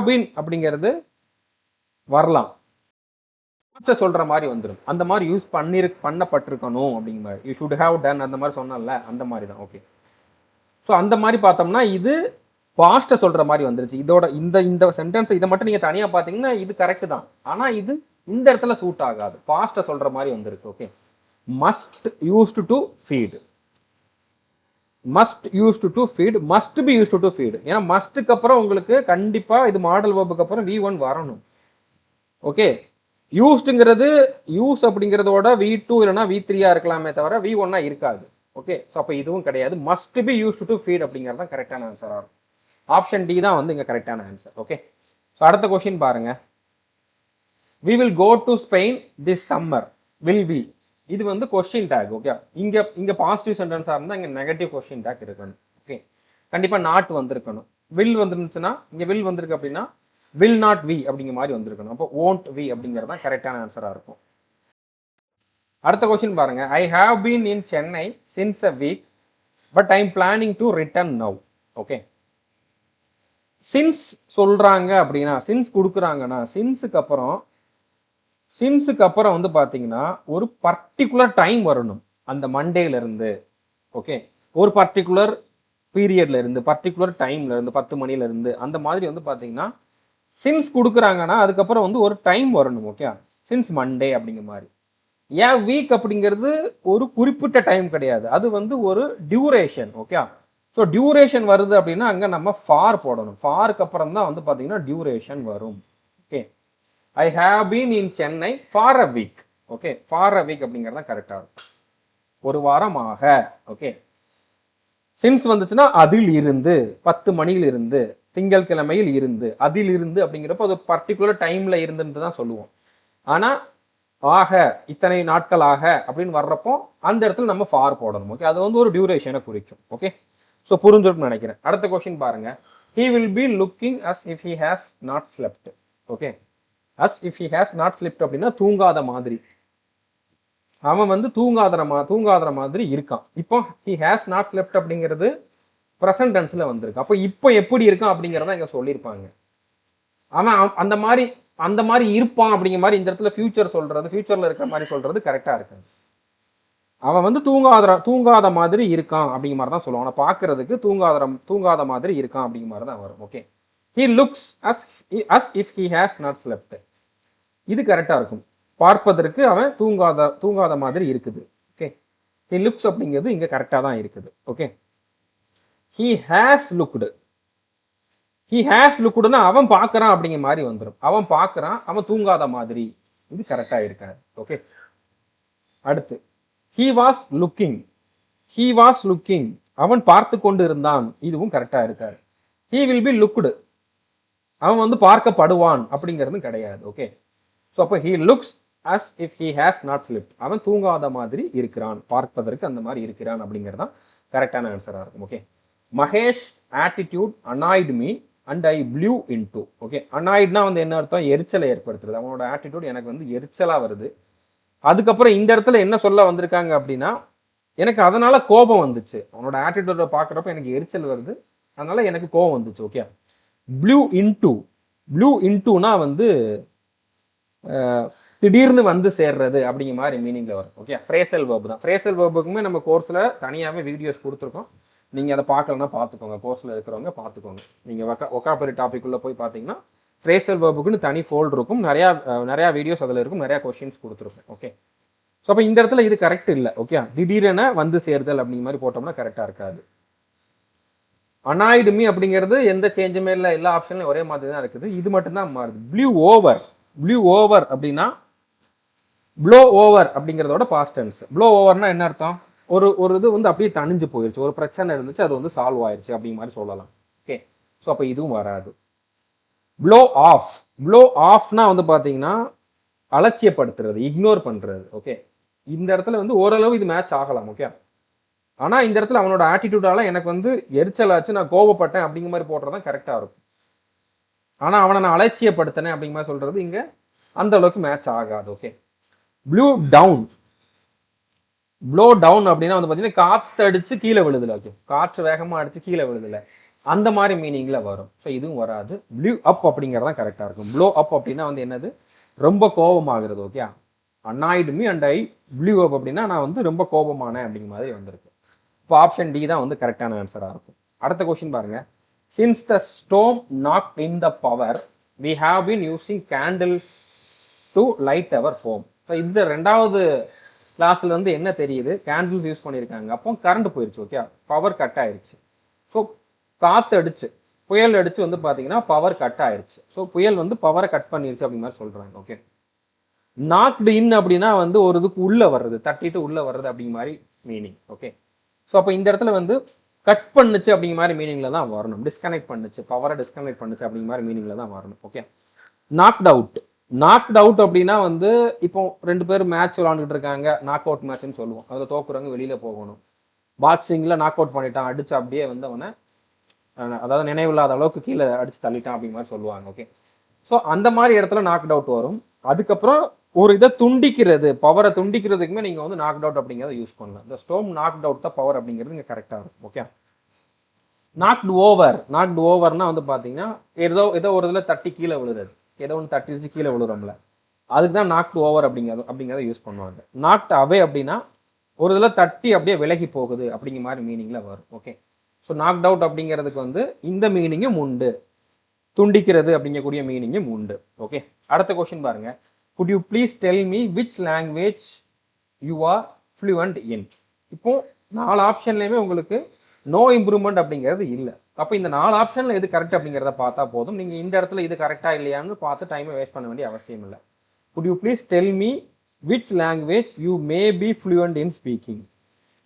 been அப்படிங்கிறது வரலாம், சொல்ற மாதிரி வந்துடும். அந்த மாதிரி யூஸ் பண்ணப்பட்டிருக்கணும் அப்படிங்கிற மாதிரி, யூ ஷுட் ஹேவ் டன் அந்த மாதிரி சொன்னல, அந்த மாதிரி தான். ஓகே, ஸோ அந்த மாதிரி பார்த்தோம்னா இது பாஸ்ட்டை சொல்ற மாதிரி வந்துருச்சு. இதோட இந்த சென்டென்ஸ் இதை மட்டும் நீங்க தனியாக பார்த்தீங்கன்னா இது கரெக்ட் தான். ஆனால் இது இந்த இடத்துல சூட் ஆகாது, பாஸ்ட்டை சொல்ற மாதிரி வந்திருக்கு. Okay, must used to feed, must used to feed, must be used to feed. ஏன்னா மஸ்ட்டுக்கு அப்புறம் உங்களுக்கு கண்டிப்பாக இது மாடல் வேர்புக்கு அப்புறம் V1 வரணும். ஓகே, யூஸ்டுங்கிறது யூஸ் அப்படிங்கிறதோட V2 இல்லைனா V3 இருக்கலாமே தவிர V1 இருக்காது. ஓகே, ஸோ அப்போ இதுவும் கிடையாது. Must be used to feed அப்படிங்கிறது தான் கரெக்டான ஆன்சராக இருக்கும். ஆப்ஷன் டி தான் வந்து இங்கே கரெக்டான ஆன்சர். ஓகே, ஸோ அடுத்த கொஸ்டின் பாருங்க. we will go to Spain this summer, will we? இது வந்து கொஸ்டின் டேக். ஓகே, இங்க பாசிட்டிவ் சென்டென்ஸாக இருந்தால் இங்கே நெகட்டிவ் கொஸ்டின் டேக் இருக்கணும். ஓகே, கண்டிப்பாக நாட் வந்திருக்கணும். வில் வந்துருந்துச்சுன்னா இங்கே வில் வந்திருக்கு அப்படின்னா will not we அப்படிங்கிற மாதிரி வந்திருக்கணும். அப்போ won't we அப்படிங்கிறது தான் கரெக்டான ஆன்சராக இருக்கும். அடுத்த கொஸ்டின் பாருங்க. I have been in Chennai since a week but I am planning to return now. Okay, since சொல்றாங்க அப்படின்னா, சின்ஸ் கொடுக்குறாங்கன்னா சின்ஸுக்கு அப்புறம் வந்து பார்த்தீங்கன்னா ஒரு பர்டிகுலர் டைம் வரணும் அந்த மண்டேல இருந்து. ஓகே, ஒரு பர்டிகுலர் பீரியட்ல இருந்து, பர்டிகுலர் டைம்ல இருந்து, 10 மணில இருந்து அந்த மாதிரி வந்து பார்த்தீங்கன்னா சின்ஸ் கொடுக்குறாங்கன்னா அதுக்கப்புறம் வந்து ஒரு டைம் வரணும். ஓகே, சின்ஸ் மண்டே அப்படிங்கிற மாதிரி. ஏன் வீக் அப்படிங்கிறது ஒரு குறிப்பிட்ட டைம் கிடையாது, அது வந்து ஒரு டியூரேஷன். ஓகே, ஸோ டியூரேஷன் வருது அப்படின்னா அங்கே நம்ம ஃபார் போடணும். ஃபாருக்கு அப்புறம் தான் வந்து பார்த்தீங்கன்னா டியூரேஷன் வரும். Okay, I have been in Chennai for a week. Okay, for a week அப்படிங்கிறது தான் கரெக்டாக இருக்கும், ஒரு வாரமாக. ஓகே, சின்ஸ் வந்துச்சுன்னா அதில் இருந்து, 10 மணியில் இருந்து, திங்கள் கிழமையில் இருந்து, அதில் இருந்து அப்படிங்கிறப்போ அது பர்டிகுலர் டைம்ல இருந்துன்னு தான் சொல்லுவோம். ஆனால் ஆக இத்தனை நாட்கள் ஆக அப்படின்னு வர்றப்போ அந்த இடத்துல நம்ம ஃபார் போடணும். ஓகே, அது வந்து ஒரு டியூரேஷனை குறிக்கும். ஓகே, ஸோ புரிஞ்சிருக்கும்னு நினைக்கிறேன். அடுத்த கொஸ்டின் பாருங்க. He will be looking as if he has not slept. Okay, as if he has not slept அப்படின்னா தூங்காத மாதிரி. அவன் வந்து தூங்காத மாதிரி இருக்கான். இப்போ ஹி ஹேஸ் நாட் ஸ்லெப்ட் அப்படிங்கிறது ப்ரெசன்ட் டென்ஸ்ல வந்திருக்கு. அப்போ இப்போ எப்படி இருக்கான் அப்படிங்கிறத இங்க சொல்லியிருப்பாங்க. அவன் அந்த மாதிரி இருப்பான் அப்படிங்கிற மாதிரி இந்த இடத்துல ஃபியூச்சர் சொல்றது, ஃபியூச்சர்ல இருக்கிற மாதிரி சொல்றது கரெக்டா இருக்காது. அவன் வந்து தூங்காத மாதிரி இருக்கான் அப்படிங்கிற மாதிரி தான் சொல்லுவான். அவனை பார்க்கறதுக்கு தூங்காத மாதிரி இருக்கான் அப்படிங்கிற மாதிரி தான் வரும். Okay, he looks as if he has not slept, இது கரெக்டா இருக்கும். பார்ப்பதற்கு அவன் தூங்காத மாதிரி இருக்குது. ஓகே, ஹி லுக்ஸ் அப்படிங்கிறது இங்க கரெக்டா தான் இருக்குது. Okay, he has looked, he has லுக்டுன்னா அவன் பார்க்கறான் அப்படிங்கிற மாதிரி வந்துடும். அவன் பார்க்கறான், அவன் தூங்காத மாதிரி, இது கரெக்டா இருக்காது. ஓகே, அடுத்து he was looking, அவன் பார்த்து கொண்டு இருந்தான், இதுவும் கரெக்டா இருக்காது. he will be looked, அவன் வந்து பார்க்கப்படுவான் அப்படிங்கிறது கிடையாது. ஓகே, ஸோ அப்போ he looks as if he has not slept, அவன் தூங்காத மாதிரி இருக்கிறான், பார்ப்பதற்கு அந்த மாதிரி இருக்கிறான் அப்படிங்கிறது தான் கரெக்டான ஆன்சராக இருக்கும். Okay, Mahesh attitude annoyed me and I blew into. Okay, annoyedனா வந்து என்ன அர்த்தம், எரிச்சலை ஏற்படுத்துறது. அவனோட ஆட்டிடியூட் எனக்கு வந்து எரிச்சலா வருது. அதுக்கப்புறம் இந்த இடத்துல என்ன சொல்ல வந்திருக்காங்க அப்படின்னா, எனக்கு அதனால கோபம் வந்துச்சு. அவனோட ஆட்டிடியூட பார்க்குறப்ப எனக்கு எரிச்சல் வருது, அதனால எனக்கு கோபம் வந்துச்சு. ஓகே, ப்ளூ இன்டூனா வந்து திடீர்னு வந்து சேர்றது அப்படிங்கிற மாதிரி மீனிங்ல வரும். ஓகே, ஃப்ரேசல் வேர்பு தான். ஃப்ரேசல் வேர்புக்குமே நம்ம கோர்ஸ்ல தனியாகவே வீடியோஸ் கொடுத்துருக்கோம். நீங்கள் அதை பார்க்கலன்னா பார்த்துக்கோங்க, கோர்ஸில் இருக்கிறவங்க பார்த்துக்கோங்க. நீங்கள் ஒக்காபரி டாபிக் உள்ள போய் பார்த்தீங்கன்னா ஃப்ரேசல் வேர்புக்குன்னு தனி ஃபோல்ட் இருக்கும், நிறையா வீடியோஸ் அதில் இருக்கும், நிறையா கொஸ்டின்ஸ் கொடுத்துருப்பேன். ஓகே, ஸோ அப்போ இந்த இடத்துல இது கரெக்ட் இல்லை. ஓகே, திடீரென வந்து சேர்தல் அப்படிங்கிற மாதிரி போட்டோம்னா கரெக்டாக இருக்காது. அனாய்டு மீ அப்படிங்கிறது எந்த சேஞ்சுமே இல்லை, எல்லா ஆப்ஷன்லையும் ஒரே மாதிரி தான் இருக்குது, இது மட்டும்தான் மாறுது. ப்ளூ ஓவர் அப்படின்னா ப்ளோ ஓவர் அப்படிங்கிறதோட பாஸ்ட் டென்ஸ். ப்ளோ ஓவர்னா என்ன அர்த்தம், ஒரு இது வந்து அப்படியே தணிஞ்சு போயிருச்சு, ஒரு பிரச்சனை இருந்துச்சு, அது வந்து சால்வ் ஆயிருச்சு அப்படிங்கிற மாதிரி சொல்லலாம். ஓகே, ஸோ அப்போ இதுவும் வராது. ப்ளோ ஆஃப்னா வந்து பார்த்தீங்கன்னா அலட்சியப்படுத்துறது, இக்னோர் பண்றது. ஓகே, இந்த இடத்துல வந்து ஓரளவு இது மேட்ச் ஆகலாம். ஓகே, ஆனால் இந்த இடத்துல அவனோட ஆட்டிடியூடால எனக்கு வந்து எரிச்சலாச்சு, நான் கோபப்பட்டேன் அப்படிங்கிற மாதிரி போடுறதான் கரெக்டாக இருக்கும். ஆனால் அவனை நான் அலட்சியப்படுத்தினேன் அப்படிங்கிற மாதிரி சொல்றது இங்க அந்த அளவுக்கு மேட்ச் ஆகாது. ஓகே, ப்ளோ டவுன் அப்படின்னா வந்து பார்த்தீங்கன்னா காத்தடிச்சு கீழே விழுதுல. ஓகே, காற்று வேகமாக அடிச்சு கீழே விழுதுல, அந்த மாதிரி மீனிங்ல வரும். ஸோ இதுவும் வராது. ப்ளூ அப் அப்படிங்கிறதான் கரெக்டாக இருக்கும். ப்ளோ அப் அப்படின்னா வந்து என்னது, ரொம்ப கோபமாகிறது. Okay, annoyed me and I blew up அப்படின்னா நான் வந்து ரொம்ப கோபமானேன் அப்படிங்கிற மாதிரி வந்திருக்கு. இப்போ ஆப்ஷன் டி தான் வந்து கரெக்டான ஆன்சராக இருக்கும். அடுத்த கொஸ்டின் பாருங்க. Since the storm knock in the power we have been using candles to light our home. So இந்த ரெண்டாவது கிளாஸ்ல வந்து என்ன தெரியுது, கேண்டில்ஸ் யூஸ் பண்ணியிருக்காங்க, அப்போ கரண்ட் போயிருச்சு. ஓகே, பவர் கட் ஆயிடுச்சு. ஸோ காற்று அடிச்சு, புயல் அடிச்சு வந்து பார்த்தீங்கன்னா பவர் கட் ஆயிடுச்சு. ஸோ புயல் வந்து பவரை கட் பண்ணிருச்சு அப்படிங்கிற மாதிரி சொல்றாங்க. ஓகே, நாக்டு இன் அப்படின்னா வந்து ஒரு இதுக்கு உள்ள வர்றது, தட்டிட்டு உள்ள வர்றது அப்படிங்கிற மாதிரி மீனிங். ஓகே, ஸோ அப்போ இந்த இடத்துல வந்து கட் பண்ணுச்சு அப்படிங்கிற மாதிரி மீனிங்ல தான் வரணும். டிஸ்கனெக்ட் பண்ணுச்சு, பவரை டிஸ்கனெக்ட் பண்ணுச்சு அப்படிங்கிற மாதிரி மீனிங்ல தான் வரணும். ஓகே, நாக்ட் அவுட் அப்படின்னா வந்து இப்போ 2 பேர் மேட்ச் விளாண்டுட்டு இருக்காங்க, நாக் அவுட் மேட்ச்னு சொல்லுவோம். அதில் தோக்குறவங்க வெளியில போகணும். பாக்ஸிங்ல நாக் அவுட் பண்ணிட்டான், அடிச்சு அப்படியே வந்து அவனை, அதாவது நினைவில்லாத அளவுக்கு கீழே அடிச்சு தள்ளிட்டான் அப்படிங்கிற மாதிரி சொல்லுவாங்க. ஓகே, ஸோ அந்த மாதிரி இடத்துல நாக் அவுட் வரும். அதுக்கப்புறம் ஒரு இதை துண்டிக்கிறது, பவரை துண்டிக்கிறதுக்குமே நீங்க வந்து நாக் அவுட் அப்படிங்கிறத யூஸ் பண்ணலாம். இந்த ஸ்டோம் நாக் அவுட் தான் பவர் அப்படிங்கிறது இங்கே கரெக்டாக இருக்கும். ஓகே, நாக்டு ஓவர்னா வந்து பார்த்தீங்கன்னா ஏதோ ஒரு இதில் தட்டி கீழே விழுறது, ஏதோ ஒன்று தட்டிச்சு கீழே விழுறோம்ல, அதுக்கு தான் நாக்டு ஓவர் அப்படிங்கிறத யூஸ் பண்ணுவாங்க. நாக்டு அவே அப்படின்னா ஒரு இதில் தட்டி அப்படியே விலகி போகுது அப்படிங்கிற மாதிரி மீனிங்ல வரும். ஓகே, ஸோ நாக்ட் அவுட் அப்படிங்கிறதுக்கு வந்து இந்த மீனிங்கும் உண்டு, துண்டிக்கிறது அப்படிங்கக்கூடிய மீனிங்கும் உண்டு. ஓகே, அடுத்த கொஸ்டின் பாருங்க. Could you please tell me which language you are fluent in. இப்போ 4 ஆப்ஷன்லையுமே உங்களுக்கு நோ இம்ப்ரூவ்மெண்ட் அப்படிங்கிறது இல்லை. அப்போ இந்த 4 ஆப்ஷனில் எது கரெக்ட் அப்படிங்கிறத பார்த்தா போதும். நீங்கள் இந்த இடத்துல இது கரெக்டாக இல்லையான்னு பார்த்து டைமை வேஸ்ட் பண்ண வேண்டிய அவசியம் இல்லை. Could you please tell me which language you may be fluent in speaking.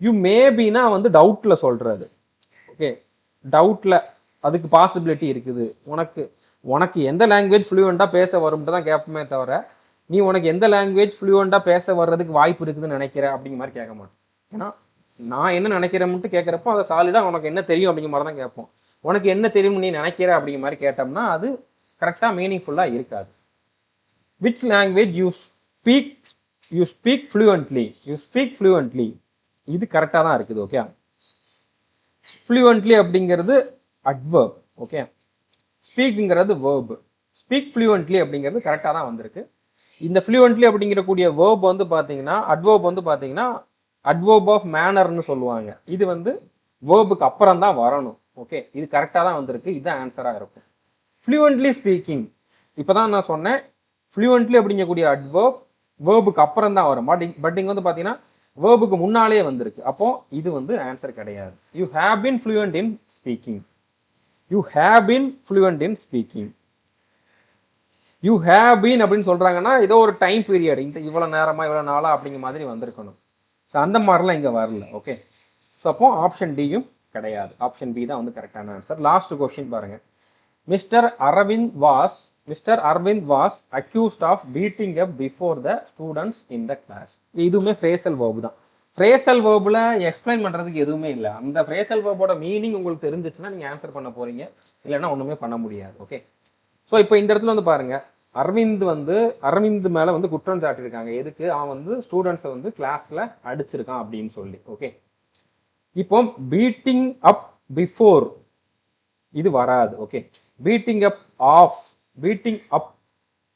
You மேபினா வந்து டவுட்டில் சொல்கிறது. ஓகே, டவுட்டில் அதுக்கு பாசிபிலிட்டி இருக்குது. உனக்கு எந்த லாங்குவேஜ் ஃப்ளூவெண்ட்டாக பேச வரும்ட்டு தான் கேட்போமே தவிர, நீ உனக்கு எந்த லாங்குவேஜ் ஃப்ளூவெண்ட்டாக பேச வர்றதுக்கு வாய்ப்பு இருக்குதுன்னு நினைக்கிற அப்படிங்கிற மாதிரி கேட்க மாட்டேன். ஏன்னா நான் என்ன நினைக்கிறேன்ட்டு கேட்குறப்போ அதை சாலிடாக உனக்கு என்ன தெரியும் அப்படிங்கிற மாதிரி தான் கேட்போம். உனக்கு என்ன தெரியும்னு நீ நினைக்கிற அப்படிங்கிற மாதிரி கேட்டோம்னா அது கரெக்டாக மீனிங்ஃபுல்லாக இருக்காது. Which language you speak fluently, இது கரெக்டாக தான் இருக்குது. ஓகே, ஃப்ளூவெண்ட்லி அப்படிங்கிறது அட்வர்ப். ஓகே, ஸ்பீக்குங்கிறது வேர்ப். ஸ்பீக் ஃப்ளூவெண்ட்லி அப்படிங்கிறது கரெக்டாக தான் வந்திருக்கு. இந்த ஃப்ளூவெண்ட்லி அப்படிங்கிறக்கூடிய வேர்ப் வந்து பார்த்தீங்கன்னா அட்வர்ப் வந்து பார்த்தீங்கன்னா அட்வர்ப் ஆஃப் மேனர்னு சொல்லுவாங்க. இது வந்து வேர்புக்கு அப்புறம் தான் வரணும். ஓகே, இது கரெக்டாக தான் வந்திருக்கு. இதுதான் ஆன்சராக இருக்கும். ஃப்ளூவெண்ட்லி ஸ்பீக்கிங், இப்போ தான் நான் சொன்னேன் ஃப்ளூவெண்ட்லி அப்படிங்கக்கூடிய அட்வர்ப் வேர்புக்கு அப்புறம் தான் வரும். பட் இங்கே வந்து பார்த்தீங்கன்னா வேர்புக்கு முன்னாலே வந்திருக்கு. அப்போ இது வந்து ஆன்சர் கிடையாது. You have been fluent in speaking. You have been fluent in speaking. You have been அப்படின்னு சொல்கிறாங்கன்னா ஏதோ ஒரு டைம் பீரியட், இந்த இவ்வளோ நேரமாக இவ்வளோ நாளா அப்படிங்கிற மாதிரி வந்திருக்கணும். ஸோ அந்த மாதிரிலாம் இங்கே வரல. ஓகே, ஸோ அப்போ ஆப்ஷன் டியும் கிடையாது. ஆப்ஷன் பி தான் வந்து கரெக்டான ஆன்சர். லாஸ்ட் கொஸ்டின் பாருங்கள். Mr Aravind was accused of beating up before the students in the class. இதுவுமே ஃப்ரேசல் வேர்பு தான். ஃப்ரேசல் வேர்பில் எக்ஸ்பிளைன் பண்ணுறதுக்கு எதுவுமே இல்லை. அந்த ஃப்ரேசல் வேர்போட மீனிங் உங்களுக்கு தெரிஞ்சிச்சுன்னா நீங்கள் ஆன்சர் பண்ண போகிறீங்க, இல்லைன்னா ஒன்றுமே பண்ண முடியாது. ஓகே, ஸோ இப்போ இந்த இடத்துல வந்து பாருங்கள், அரவிந்த் மேலே வந்து குற்றம் சாட்டியிருக்காங்க. எதுக்கு? அவன் வந்து ஸ்டூடெண்ட்ஸை வந்து கிளாஸில் அடிச்சிருக்கான் அப்படின்னு சொல்லி. ஓகே, இப்போ பீட்டிங் அப் பிஃபோர் இது வராது. Okay, beating up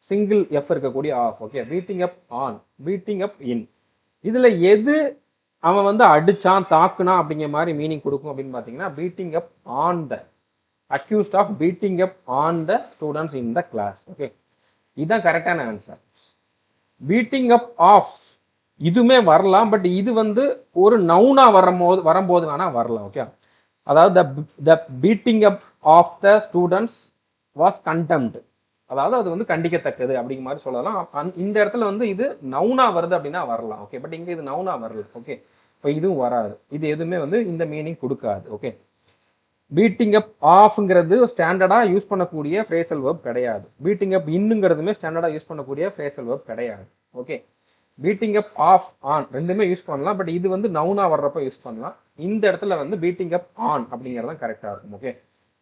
single F இருக்கக்கூடிய of. Okay, beating up on, beating up in, இதில் எது அவன் வந்து அடிச்சான் தாக்குனா அப்படிங்கிற மாதிரி மீனிங் கொடுக்கும் அப்படின்னு பார்த்தீங்கன்னா beating up on the accused of beating up on the students in the class. Okay, இதுதான் கரெக்டான ஆன்சர். பீட்டிங் அப் ஆஃப் இதுவுமே வரலாம், பட் இது வந்து ஒரு நவுனா வரும்போது வேணா வரலாம். ஓகே, அதாவது the beating up of the students was condemned, அதாவது அது வந்து கண்டிக்கத்தக்கது அப்படிங்கிற மாதிரி சொல்லலாம். இந்த இடத்துல வந்து இது நவுனா வருது அப்படின்னா வரலாம். ஓகே, பட் இங்கே இது நவுனா வரல. ஓகே, இப்போ இதுவும் வராது. இது எதுவுமே வந்து இந்த மீனிங் கொடுக்காது. ஓகே, பீட்டிங் அப் ஆஃப்ங்கிறது ஸ்டாண்டர்டாக யூஸ் பண்ணக்கூடிய ஃப்ரேசல் வேர்ப் கிடையாது. பீட்டிங் அப் இன்னுங்கிறதுமே ஸ்டாண்டர்டாக யூஸ் பண்ணக்கூடிய ஃப்ரேசல் வேர்ப் கிடையாது. Okay, beating up of on ரெண்டுமே யூஸ் பண்ணலாம், பட் இது வந்து நவுனா வர்றப்ப யூஸ் பண்ணலாம். இந்த இடத்துல வந்து பீட்டிங் அப் ஆன் அப்படிங்கிறது தான் கரெக்டாக இருக்கும். ஓகே,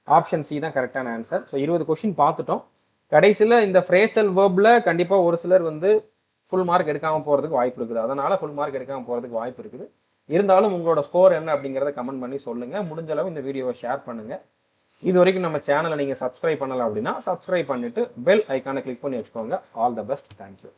ஆப்ஷன் சி தான் கரெக்டான ஆன்சர். ஸோ 20 கொஸ்டின் பார்த்துட்டோம். கடைசியில் இந்த ஃப்ரேசல் வேர்பில் கண்டிப்பாக ஒரு சிலர் வந்து ஃபுல் மார்க் எடுக்காமல் போகிறதுக்கு வாய்ப்பு இருக்குது. அதனால் ஃபுல் மார்க் எடுக்காமல் போகிறதுக்கு வாய்ப்பு இருக்குது. இருந்தாலும் உங்களோட ஸ்கோர் என்ன அப்படிங்கிறத கமெண்ட் பண்ணி சொல்லுங்கள். முடிஞ்ச அளவு இந்த வீடியோவை ஷேர் பண்ணுங்கள். இது வரைக்கும் நம்ம சேனலை நீங்கள் சப்ஸ்கிரைப் பண்ணலை அப்படின்னா சப்ஸ்கிரைப் பண்ணிவிட்டு பெல் ஐக்கானை கிளிக் பண்ணி வச்சுக்கோங்க. All the best. தேங்க்யூ.